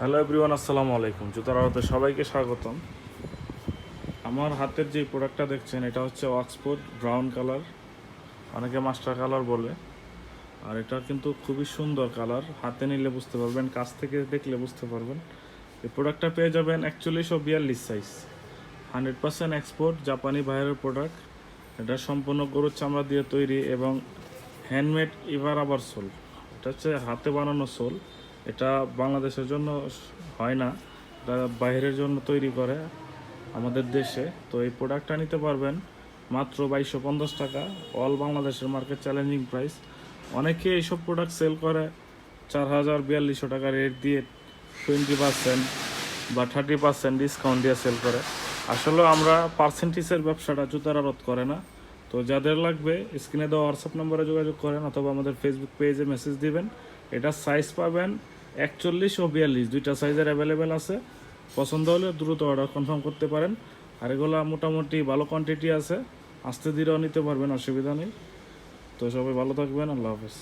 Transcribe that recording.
Hello everyone, আসসালামু আলাইকুম। জুতার আড়তে সবাইকে স্বাগতম। আমার হাতের যে প্রোডাক্টটা দেখছেন এটা হচ্ছে অক্সফোর্ড ব্রাউন কালার, অনেকে মাস্টার কালার বলে। আর এটা কিন্তু খুবই সুন্দর কালার, হাতে নিলে বুঝতে পারবেন, কাছ থেকে দেখলে বুঝতে পারবেন। এই প্রোডাক্টটা পেয়ে যাবেন 4142 সাইজ, 100% এক্সপোর্ট, জাপানি বাইরের প্রোডাক্ট। এটা সম্পূর্ণ গরুর চামড়া দিয়ে তৈরি এবং হ্যান্ডমেড ইভার আবার সোল। এটা হচ্ছে হাতে বানানো সোল। এটা বাংলাদেশের জন্য হয় না, এটা বাইরের জন্য তৈরি করে আমাদের দেশে। তো এই প্রোডাক্টটা নিতে পারবেন মাত্র 2250 টাকা, অল বাংলাদেশের মার্কেট চ্যালেঞ্জিং প্রাইস। অনেকে এইসব প্রোডাক্ট সেল করে 4000-4200 টাকা রেট দিয়ে 20% বা 30% ডিসকাউন্ট দিয়ে সেল করে। আসলে আমরা পার্সেন্টেজের ব্যবসাটা জুতার আড়ত করে না। তো যাদের লাগবে স্ক্রিনে দেওয়া হোয়াটসঅ্যাপ নম্বরে যোগাযোগ করেন অথবা আমাদের ফেসবুক পেজে মেসেজ দিবেন। এটা সাইজ পাবেন 41 ও 42, দুইটা সাইজের অ্যাভেলেবেল আছে। পছন্দ হলে দ্রুত অর্ডার কনফার্ম করতে পারেন। আর এগুলো মোটামুটি ভালো কোয়ান্টিটি আছে, আস্তে ধীরেও নিতে পারবেন, অসুবিধা নেই। তো সবাই ভালো থাকবেন, আল্লাহ হাফেজ।